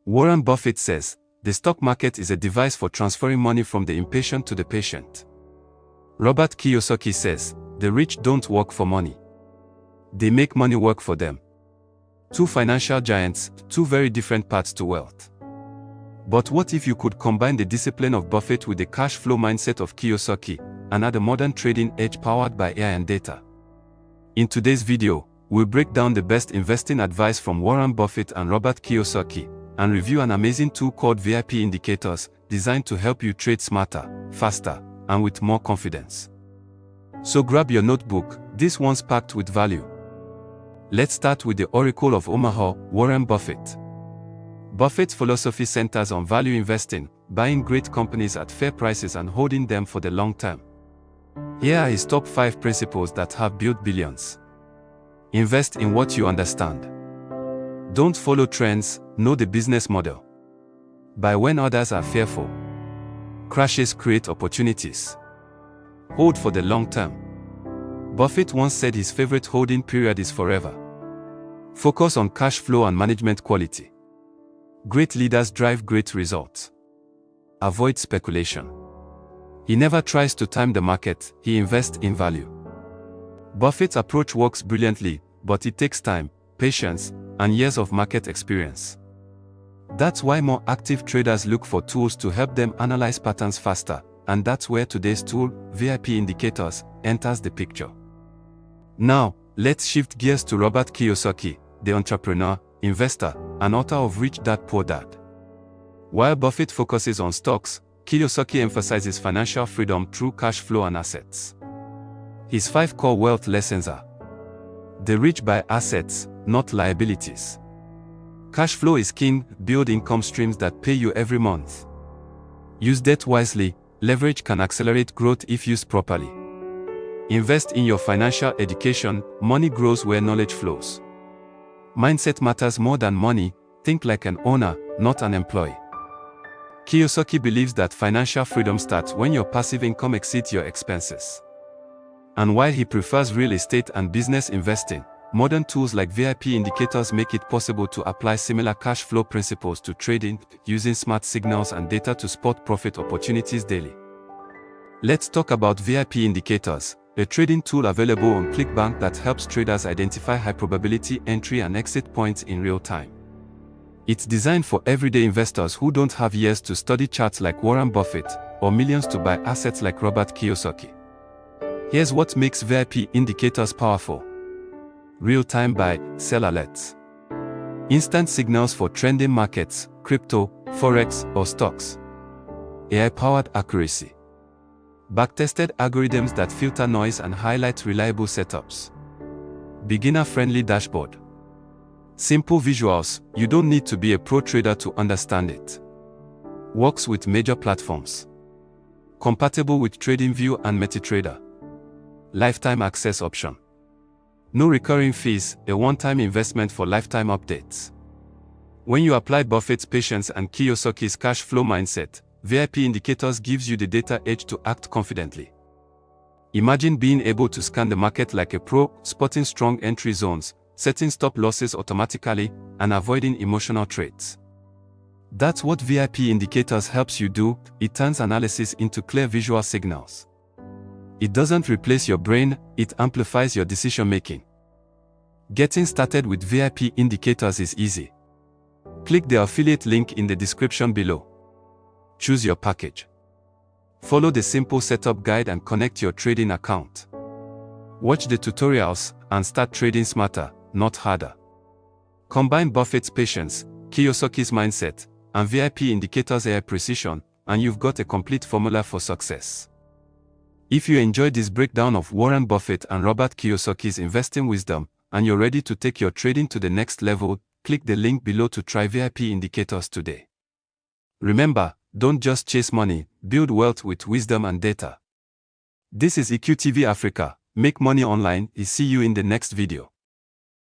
Warren Buffett says, the stock market is a device for transferring money from the impatient to the patient. Robert Kiyosaki says, the rich don't work for money. They make money work for them. Two financial giants, two very different paths to wealth. But what if you could combine the discipline of Buffett with the cash flow mindset of Kiyosaki, and add a modern trading edge powered by AI and data? In today's video, we'll break down the best investing advice from Warren Buffett and Robert Kiyosaki, and review an amazing tool called VIP Indicators, designed to help you trade smarter, faster, and with more confidence. So grab your notebook, this one's packed with value. Let's start with the Oracle of Omaha, Warren Buffett. Buffett's philosophy centers on value investing, buying great companies at fair prices and holding them for the long term. Here are his top 5 principles that have built billions. Invest in what you understand. Don't follow trends, know the business model. Buy when others are fearful. Crashes create opportunities. Hold for the long term. Buffett once said his favorite holding period is forever. Focus on cash flow and management quality. Great leaders drive great results. Avoid speculation. He never tries to time the market, he invests in value. Buffett's approach works brilliantly, but it takes time, patience, and years of market experience. That's why more active traders look for tools to help them analyze patterns faster, and that's where today's tool, VIP Indicators, enters the picture. Now, let's shift gears to Robert Kiyosaki, the entrepreneur, investor, and author of Rich Dad Poor Dad. While Buffett focuses on stocks, Kiyosaki emphasizes financial freedom through cash flow and assets. His 5 core wealth lessons are: the rich buy assets, not liabilities. Cash flow is king, build income streams that pay you every month. Use debt wisely, leverage can accelerate growth if used properly. Invest in your financial education, money grows where knowledge flows. Mindset matters more than money, think like an owner, not an employee. Kiyosaki believes that financial freedom starts when your passive income exceeds your expenses. And while he prefers real estate and business investing, modern tools like VIP Indicators make it possible to apply similar cash flow principles to trading, using smart signals and data to spot profit opportunities daily. Let's talk about VIP Indicators, a trading tool available on ClickBank that helps traders identify high-probability entry and exit points in real time. It's designed for everyday investors who don't have years to study charts like Warren Buffett, or millions to buy assets like Robert Kiyosaki. Here's what makes VIP Indicators powerful. Real-time buy, sell alerts. Instant signals for trending markets, crypto, forex, or stocks. AI-powered accuracy. Backtested algorithms that filter noise and highlight reliable setups. Beginner-friendly dashboard. Simple visuals, you don't need to be a pro trader to understand it. Works with major platforms. Compatible with TradingView and MetaTrader. Lifetime access option. No recurring fees, a one-time investment for lifetime updates. When you apply Buffett's patience and Kiyosaki's cash flow mindset, VIP Indicators gives you the data edge to act confidently. Imagine being able to scan the market like a pro, spotting strong entry zones, setting stop losses automatically, and avoiding emotional trades. That's what VIP Indicators helps you do. It turns analysis into clear visual signals. It doesn't replace your brain, it amplifies your decision-making. Getting started with VIP Indicators is easy. Click the affiliate link in the description below. Choose your package. Follow the simple setup guide and connect your trading account. Watch the tutorials and start trading smarter, not harder. Combine Buffett's patience, Kiyosaki's mindset, and VIP Indicators' AI precision, and you've got a complete formula for success. If you enjoyed this breakdown of Warren Buffett and Robert Kiyosaki's investing wisdom, and you're ready to take your trading to the next level, click the link below to try VIP Indicators today. Remember, don't just chase money, build wealth with wisdom and data. This is EQTV Africa. Make money online. See you in the next video.